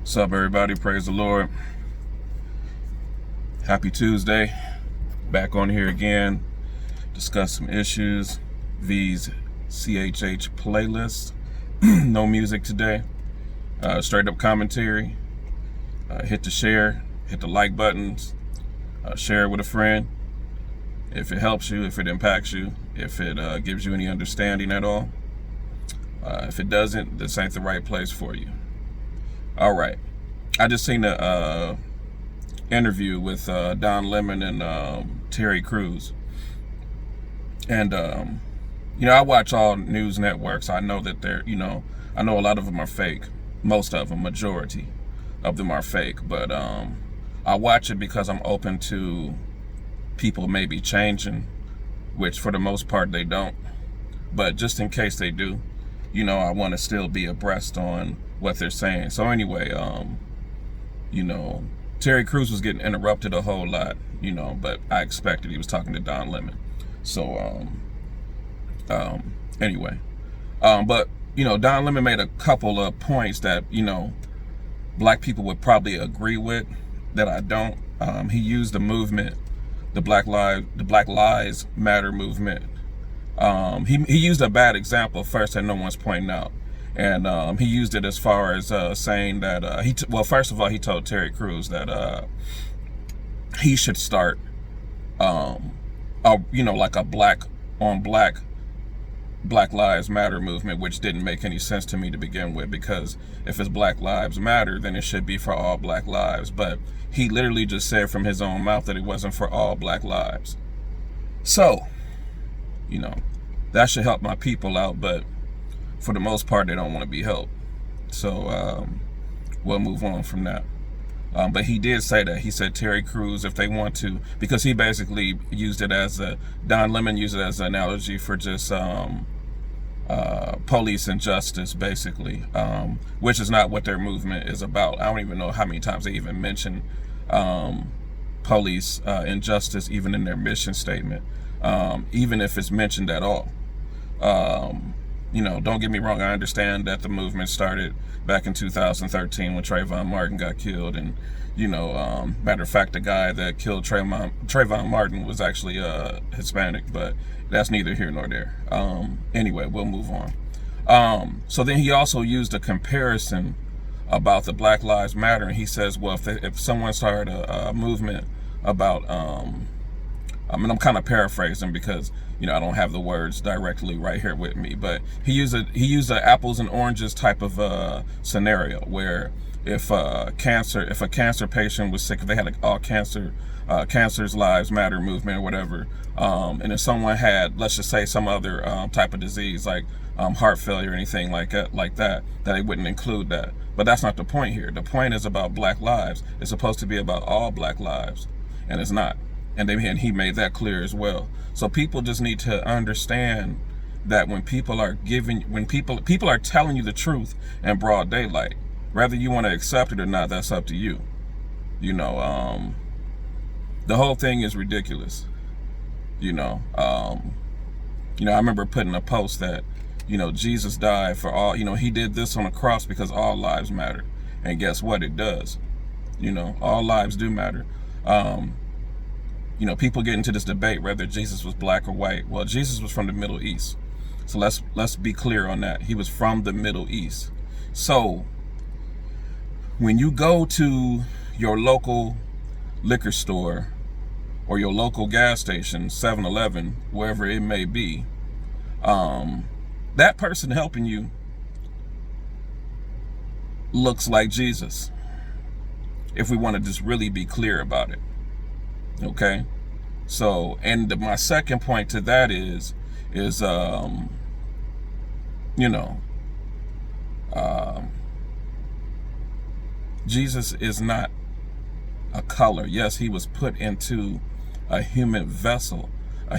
What's up, everybody? Praise the Lord. Happy Tuesday. Back on here again. Discuss some issues. V's CHH playlist. No music today. Straight up commentary. Hit the share. Hit the like buttons. Share it with a friend. If it helps you, if it impacts you, if it gives you any understanding at all. If it doesn't, this ain't the right place for you. All right. I just seen a interview with Don Lemon and Terry Crews. And, I watch all news networks. I know that I know a lot of them are fake. Most of them, majority of them are fake. But I watch it because I'm open to people maybe changing, which for the most part they don't. But just in case they do, I want to still be abreast on what they're saying. So anyway, Terry Crews was getting interrupted a whole lot, but I expected. He was talking to Don Lemon. So anyway, but Don Lemon made a couple of points that black people would probably agree with that I don't. He used the movement, the Black Lives Matter movement. He used a bad example first that no one's pointing out. And he used it as far as saying that first of all, he told Terry Crews that he should start, like a black on Black Lives Matter movement, which didn't make any sense to me to begin with, because if it's Black Lives Matter, then it should be for all black lives. But he literally just said from his own mouth that it wasn't for all black lives. So, that should help my people out, but for the most part, they don't want to be helped. So we'll move on from that. But he did say that. He said Terry Crews, if they want to, because he basically used it as Don Lemon used it as an analogy for just police injustice, basically, which is not what their movement is about. I don't even know how many times they even mention police injustice, even in their mission statement, even if it's mentioned at all. Don't get me wrong. I understand that the movement started back in 2013 when Trayvon Martin got killed. And, matter of fact, the guy that killed Trayvon Martin was actually Hispanic, but that's neither here nor there. Anyway, we'll move on. So then he also used a comparison about the Black Lives Matter. And he says, well, if someone started a movement about, I'm kind of paraphrasing because, I don't have the words directly right here with me, but he used an apples and oranges type of scenario where if a cancer patient was sick, if they had all cancer's lives matter movement or whatever, and if someone had, let's just say, some other type of disease like heart failure or anything like that they wouldn't include that. But that's not the point here. The point is about black lives. It's supposed to be about all black lives, and it's not. And he made that clear as well. So people just need to understand that when people are people are telling you the truth in broad daylight, whether you want to accept it or not, that's up to you. The whole thing is ridiculous. I remember putting a post that, Jesus died for all, he did this on the cross because all lives matter. And guess what? It does. All lives do matter. People get into this debate whether Jesus was black or white. Well, Jesus was from the Middle East. So let's be clear on that. He was from the Middle East. So when you go to your local liquor store or your local gas station, 7-Eleven, wherever it may be, that person helping you looks like Jesus. If we want to just really be clear about it. Okay, so, and my second point to that is Jesus is not a color. Yes, he was put into a human vessel.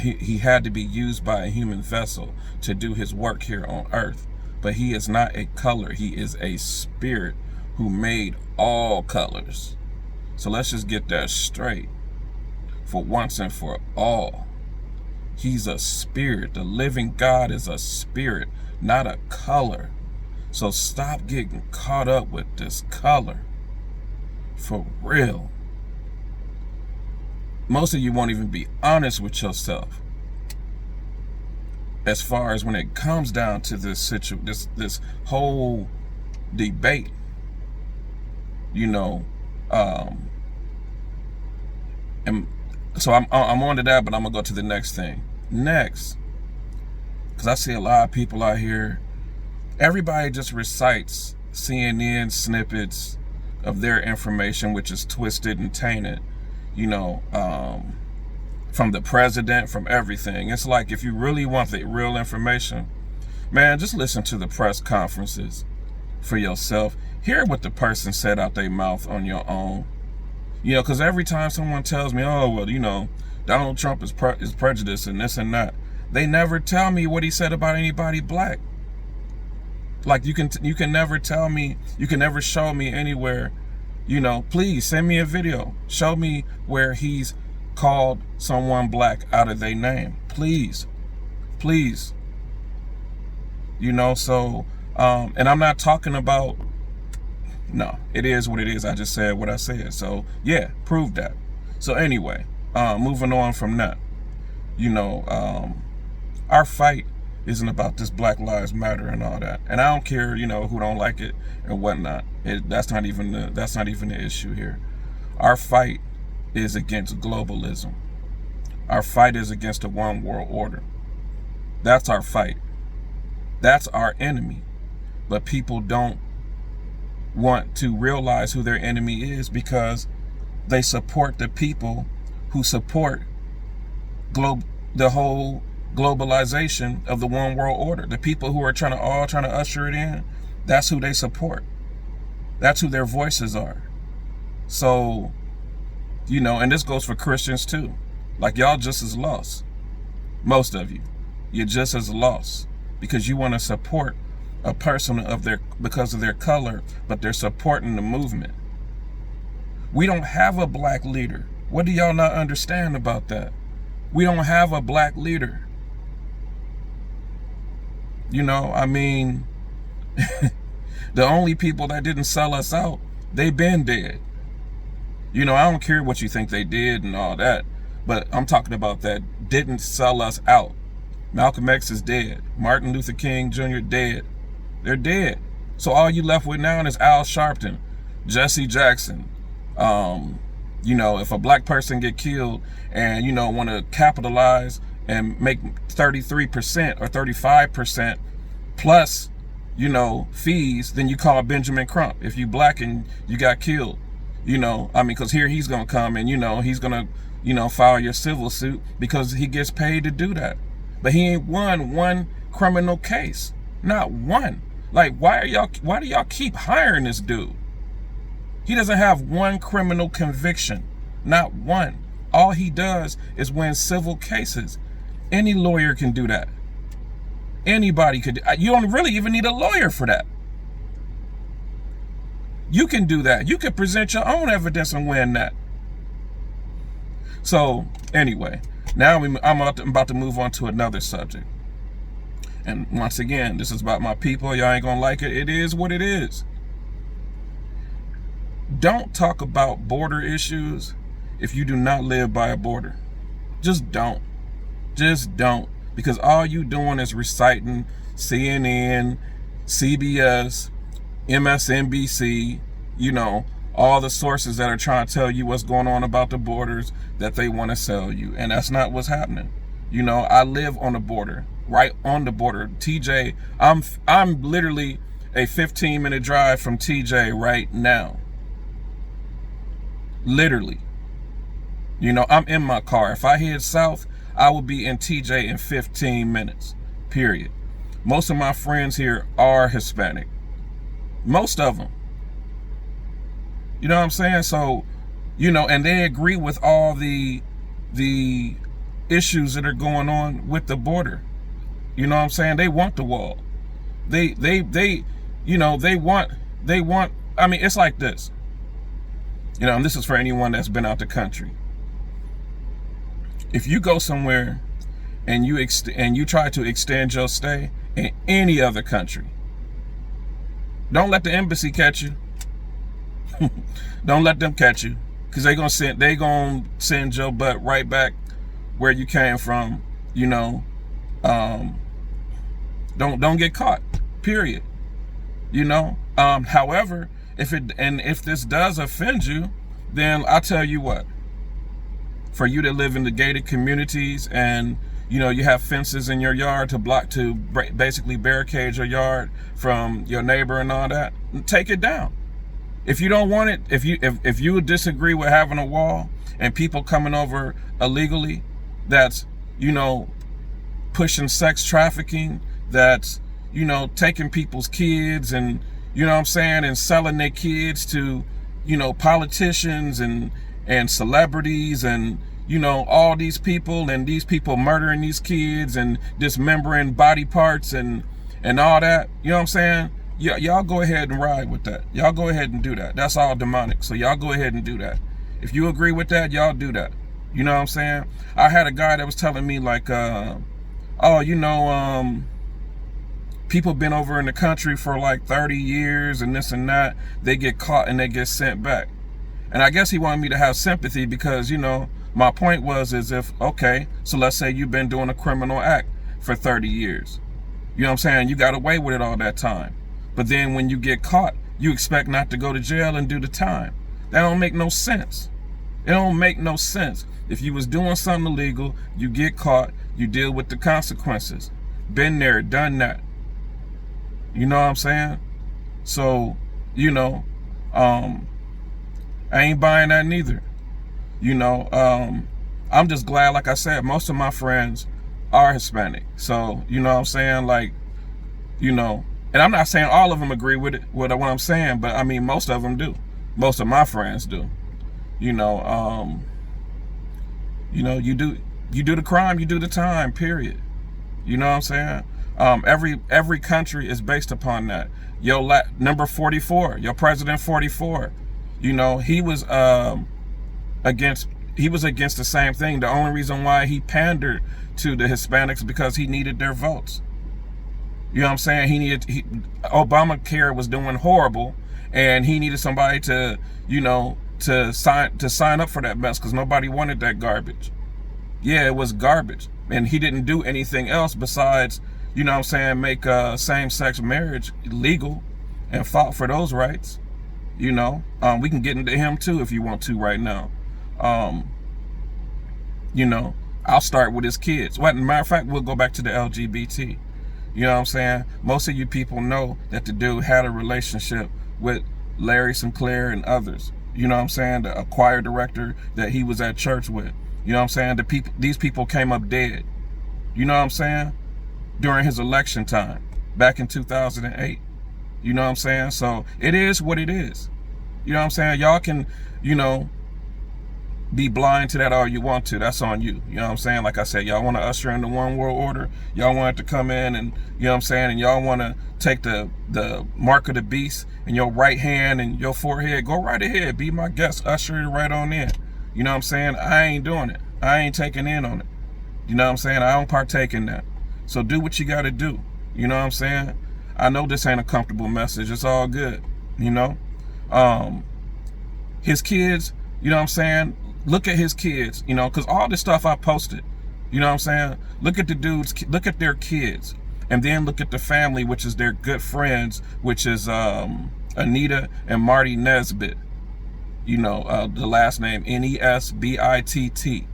He had to be used by a human vessel to do his work here on earth. But he is not a color. He is a spirit who made all colors. So let's just get that straight. For once and for all, he's a spirit. The living God is a spirit, not a color. So stop getting caught up with this color. For real. Most of you won't even be honest with yourself as far as when it comes down to this whole debate. You know, and so I'm on to that, but I'm gonna go to the next thing next, because I see a lot of people out here. Everybody just recites CNN snippets of their information, which is twisted and tainted. You know, from the president, from everything. It's like, if you really want the real information, man, just listen to the press conferences for yourself. Hear what the person said out their mouth on your own. You know, because every time someone tells me, oh, well, you know, Donald Trump is prejudiced and this and that, they never tell me what he said about anybody black. Like, you can never tell me, you can never show me anywhere. You know, please send me a video. Show me where he's called someone black out of their name. Please. Please. You know, so, and I'm not talking about, no, it is what it is. I just said what I said. So, yeah, prove that. So, anyway, moving on from that, you know, our fight isn't about this Black Lives Matter and all that. And I don't care, you know, who don't like it and whatnot. That's not even the issue here. Our fight is against globalism. Our fight is against the one world order. That's our fight. That's our enemy. But people don't want to realize who their enemy is, because they support the people who support the whole globalization of the one world order. The people who are trying to usher it in, that's who they support. That's who their voices are. So, you know, and this goes for Christians too. Like, y'all just as lost. Most of you. You're just as lost because you want to support a person because of their color, but they're supporting the movement. We don't have a black leader. What do y'all not understand about that? We don't have a black leader. You know, I mean, the only people that didn't sell us out, they been dead. You know, I don't care what you think they did and all that, but I'm talking about that didn't sell us out. Malcolm X is dead. Martin Luther King Jr. dead. They're dead. So all you left with now is Al Sharpton, Jesse Jackson. You know, if a black person get killed and, you know, want to capitalize and make 33% or 35% plus, you know, fees, then you call Benjamin Crump. If you black and you got killed, you know, I mean, because here he's going to come and, you know, he's going to, you know, file your civil suit because he gets paid to do that. But he ain't won one criminal case. Not one. Like, why do y'all keep hiring this dude? He doesn't have one criminal conviction. Not one. All he does is win civil cases. Any lawyer can do that. Anybody could. You don't really even need a lawyer for that. You can do that. You can present your own evidence and win that. So, anyway, now I'm about to move on to another subject. And once again, this is about my people. Y'all ain't gonna like it. It is what it is. Don't talk about border issues if you do not live by a border. Just don't. Just don't. Because all you doing is reciting CNN, CBS, MSNBC, you know, all the sources that are trying to tell you what's going on about the borders that they want to sell you. And that's not what's happening. You know, I live on the border, right on the border. TJ, I'm literally a 15-minute drive from TJ right now. Literally. You know, I'm in my car. If I head south, I will be in TJ in 15 minutes, period. Most of my friends here are Hispanic. Most of them. You know what I'm saying? So, you know, and they agree with all the issues that are going on with the border. You know what I'm saying? They want the wall. They you know, they want, I mean, it's like this. You know, and this is for anyone that's been out the country. If you go somewhere and you try to extend your stay in any other country, don't let the embassy catch you. Don't let them catch you, because they gonna send your butt right back where you came from. You know, um, don't get caught. Period. You know. However, if this does offend you, then I'll tell you what. For you to live in the gated communities, and you have fences in your yard to basically barricade your yard from your neighbor and all that, take it down. If you don't want it, if you disagree with having a wall and people coming over illegally, that's pushing sex trafficking, that's taking people's kids and and selling their kids to politicians and celebrities and all these people, and these people murdering these kids and dismembering body parts and all that. Yeah, y'all go ahead and ride with that. Y'all go ahead and do that. That's all demonic. So y'all go ahead and do that. If you agree with that, y'all do that. You know what I'm saying? I had a guy that was telling me like, people been over in the country for like 30 years and this and that. They get caught and they get sent back. And I guess he wanted me to have sympathy because, my point was okay, so let's say you've been doing a criminal act for 30 years. You know what I'm saying? You got away with it all that time. But then when you get caught, you expect not to go to jail and do the time. That don't make no sense. It don't make no sense. If you was doing something illegal, you get caught, you deal with the consequences. Been there, done that. You know what I'm saying? So, I ain't buying that neither. I'm just glad, like I said, most of my friends are Hispanic. So, you know what I'm saying? Like, and I'm not saying all of them agree with what I'm saying, but I mean, most of them do. Most of my friends do. You do the crime, you do the time, period. You know what I'm saying? Every country is based upon that. Number 44, your president 44, he was against the same thing. The only reason why he pandered to the Hispanics because he needed their votes. You know what I'm saying? Obamacare was doing horrible, and he needed somebody to sign up for that mess because nobody wanted that garbage. Yeah, it was garbage, and he didn't do anything else besides make same-sex marriage legal and fought for those rights. We can get into him too if you want to right now. I'll start with his kids. Well, as a matter of fact, we'll go back to the LGBT. You know what I'm saying? Most of you people know that the dude had a relationship with Larry Sinclair and others. You know what I'm saying? The choir director that he was at church with. You know what I'm saying? These people came up dead. You know what I'm saying? During his election time, back in 2008. You know what I'm saying? So it is what it is. You know what I'm saying? Y'all can, be blind to that all you want to. That's on you. You know what I'm saying? Like I said, y'all want to usher in the one world order. Y'all want it to come in and, and y'all want to take the mark of the beast in your right hand and your forehead. Go right ahead. Be my guest. Usher it right on in. You know what I'm saying? I ain't doing it. I ain't taking in on it. You know what I'm saying? I don't partake in that. So do what you got to do. You know what I'm saying? I know this ain't a comfortable message. It's all good. His kids, you know what I'm saying? Look at his kids, because all this stuff I posted, you know what I'm saying? Look at the dudes, look at their kids, and then look at the family, which is their good friends, which is Anita and Marty Nesbitt. The last name Nesbitt.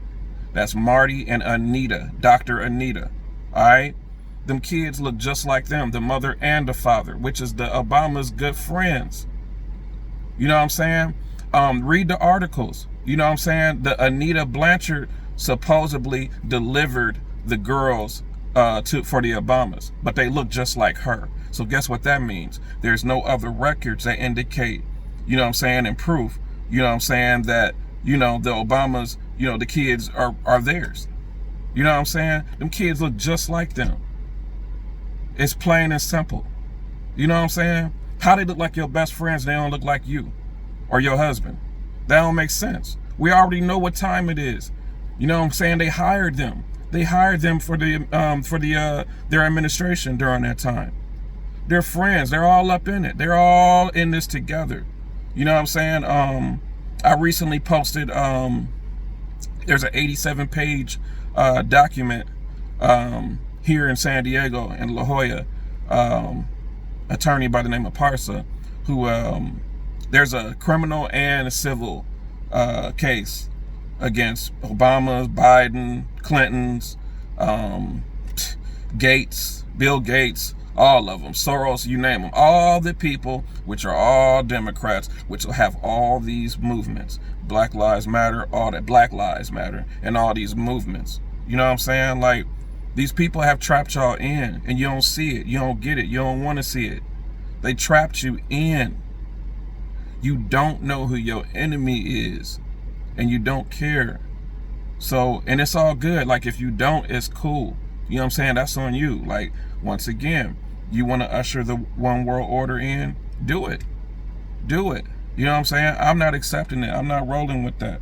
That's Marty and Anita, Dr. Anita. All right? Them kids look just like them, the mother and the father, which is the Obama's good friends. You know what I'm saying? Read the articles. You know what I'm saying? The Anita Blanchard supposedly delivered the girls for the Obamas, but they look just like her. So guess what that means? There's no other records that indicate, and proof, that, the Obamas, the kids are theirs. You know what I'm saying? Them kids look just like them. It's plain and simple. You know what I'm saying? How they look like your best friends, they don't look like you or your husband. That don't make sense. We already know what time it is. You know what I'm saying? They hired them. They hired them for their administration during that time. They're friends. They're all up in it. They're all in this together. You know what I'm saying? I recently posted, there's an 87-page document here in San Diego, in La Jolla, attorney by the name of Parsa, who, there's a criminal and a civil case against Obama's, Biden, Clinton's, Gates, Bill Gates, all of them, Soros, you name them, all the people, which are all Democrats, which will have all these movements, Black Lives Matter, all that, Black Lives Matter, and all these movements. You know what I'm saying? Like, these people have trapped y'all in, and you don't see it, you don't get it, you don't want to see it. They trapped you in. You don't know who your enemy is, and you don't care. So, and it's all good. Like, if you don't, it's cool. You know what I'm saying? That's on you. Like, once again, you want to usher the one world order in? Do it. Do it. You know what I'm saying? I'm not accepting it. I'm not rolling with that.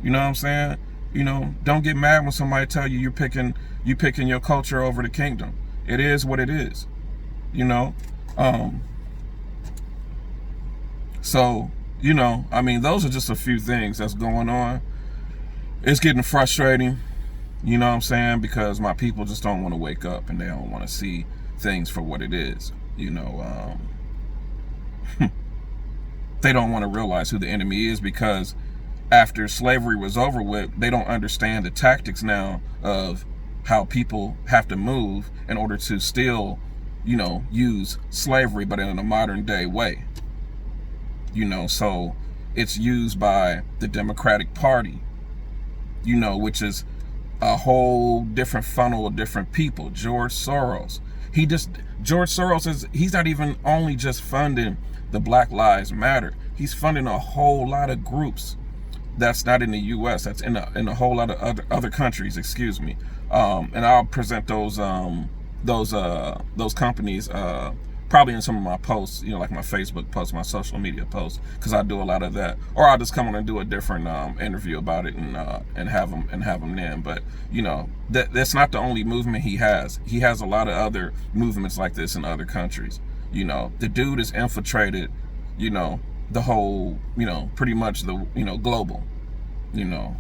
You know what I'm saying? You know, don't get mad when somebody tell you you're picking your culture over the kingdom. It is what it is. You know? So, you know, I mean, those are just a few things that's going on. It's getting frustrating. You know what I'm saying? Because my people just don't want to wake up, and they don't want to see things for what it is. You know, they don't want to realize who the enemy is, because after slavery was over with, they don't understand the tactics now of how people have to move in order to still, you know, use slavery, but in a modern day way. You know, so it's used by the Democratic Party, you know, which is a whole different funnel of different people. George Soros, he's not even only just funding the Black Lives Matter. He's funding a whole lot of groups that's not in the U.S. That's in a whole lot of other countries. Excuse me. And I'll present those companies probably in some of my posts, you know, like my Facebook posts, my social media posts, because I do a lot of that. Or I'll just come on and do a different interview about it and have them in. But you know, that's not the only movement he has. He has a lot of other movements like this in other countries. You know, the dude has infiltrated, you know, the whole, you know, pretty much the, you know, global. You know,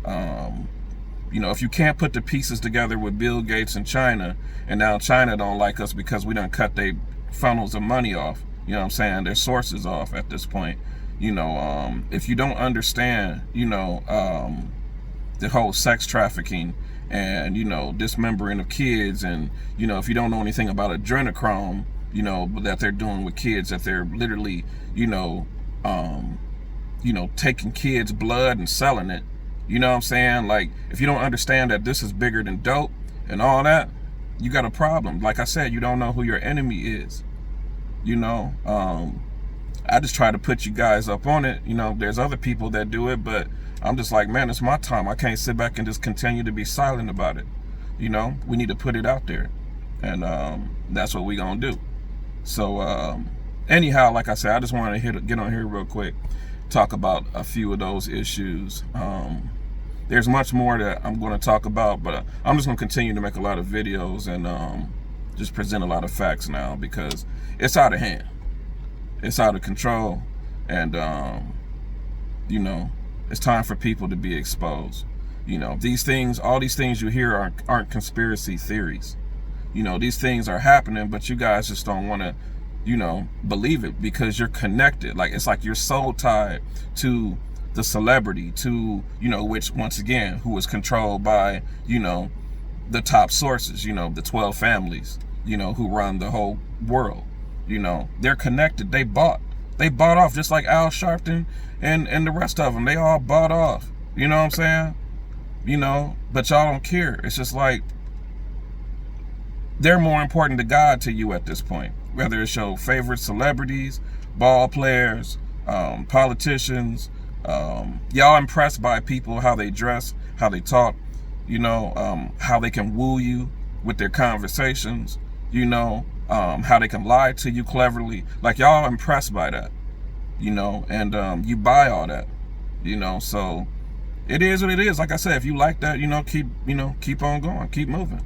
if you can't put the pieces together with Bill Gates and China, and now China don't like us because we done cut their funnels of money off, you know what I'm saying, their sources off at this point. You know, if you don't understand, you know, the whole sex trafficking and, you know, dismembering of kids, and, you know, if you don't know anything about adrenochrome, you know, that they're doing with kids, that they're literally, you know, taking kids' blood and selling it. You know what I'm saying? Like, if you don't understand that this is bigger than dope and all that, you got a problem. Like I said, you don't know who your enemy is. You know, I just try to put you guys up on it. You know, there's other people that do it, but I'm just like, man, it's my time. I can't sit back and just continue to be silent about it. You know, we need to put it out there, and that's what we gonna do. So anyhow, like I said, I just wanted to get on here real quick, talk about a few of those issues. There's much more that I'm going to talk about, but I'm just going to continue to make a lot of videos and just present a lot of facts now, because it's out of hand. It's out of control, and you know, it's time for people to be exposed. You know, these things, all these things you hear aren't conspiracy theories. You know, these things are happening, but you guys just don't want to, you know, believe it, because you're connected. Like, it's like you're soul tied to the celebrity, to, you know, which, once again, who is controlled by, you know, the top sources, you know, the 12 families, you know, who run the whole world. You know, they're connected. They bought off, just like Al Sharpton and the rest of them. They all bought off. You know what I'm saying? You know, but y'all don't care. It's just like, they're more important to God to you at this point. Whether it's your favorite celebrities, ball players, politicians, y'all impressed by people, how they dress, how they talk, you know, how they can woo you with their conversations, you know, how they can lie to you cleverly. Like, y'all impressed by that, you know, and you buy all that, you know. So it is what it is. Like I said, if you like that, you know, keep on going, keep moving,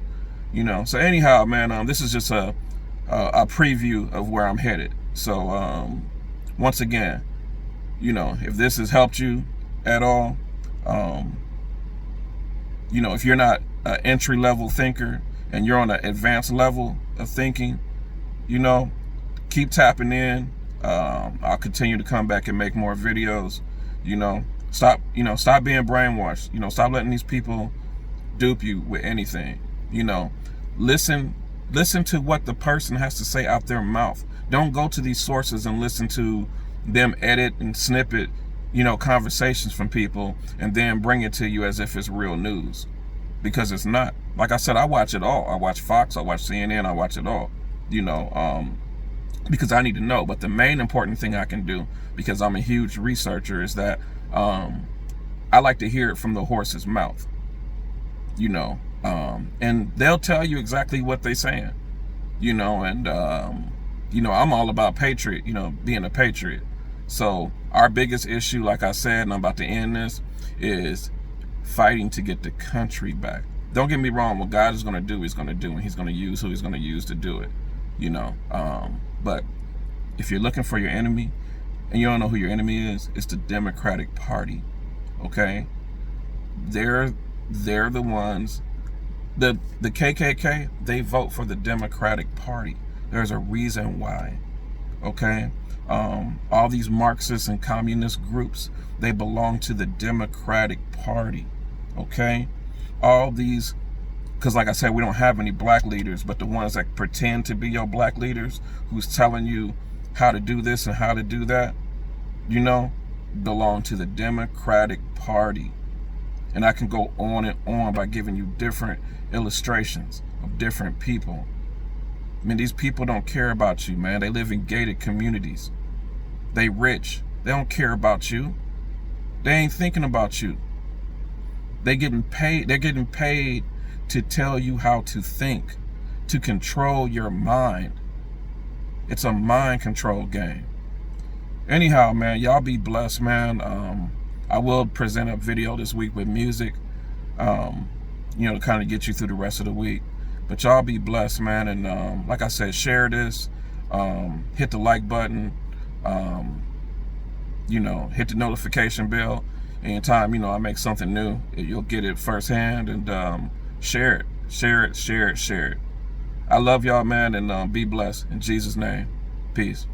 you know. So anyhow, man, this is just a preview of where I'm headed. So once again, You know, if this has helped you at all, you know, if you're not an entry-level thinker and you're on an advanced level of thinking, you know, keep tapping in. I'll continue to come back and make more videos. You know, stop being brainwashed. You know, stop letting these people dupe you with anything. You know, listen to what the person has to say out their mouth. Don't go to these sources and listen to them edit and snippet, you know, conversations from people and then bring it to you as if it's real news, because it's not. Like I said, I watch it all. I watch Fox, I watch CNN, I watch it all, you know, because I need to know. But the main important thing I can do, because I'm a huge researcher, is that I like to hear it from the horse's mouth, you know, and they'll tell you exactly what they're saying, you know, and you know, I'm all about patriot, you know, being a patriot. So our biggest issue, like I said, and I'm about to end this, is fighting to get the country back. Don't get me wrong, what God is going to do, he's going to do, and he's going to use who he's going to use to do it, you know. But if you're looking for your enemy and you don't know who your enemy is, it's the Democratic Party, okay? They're the ones, the KKK, they vote for the Democratic Party. There's a reason why, okay? All these Marxist and communist groups, they belong to the Democratic Party, okay? All these, because like I said, we don't have any black leaders, but the ones that pretend to be your black leaders, who's telling you how to do this and how to do that, you know, belong to the Democratic Party. And I can go on and on by giving you different illustrations of different people. I mean, these people don't care about you, man. They live in gated communities. They rich. They don't care about you. They ain't thinking about you. They're getting paid to tell you how to think, to control your mind. It's a mind control game. Anyhow, man, y'all be blessed, man. I will present a video this week with music, you know, to kind of get you through the rest of the week. But y'all be blessed, man. And like I said, share this, hit the like button, you know, hit the notification bell. Anytime, you know, I make something new, you'll get it firsthand. And share it. I love y'all, man, and be blessed. In Jesus' name, peace.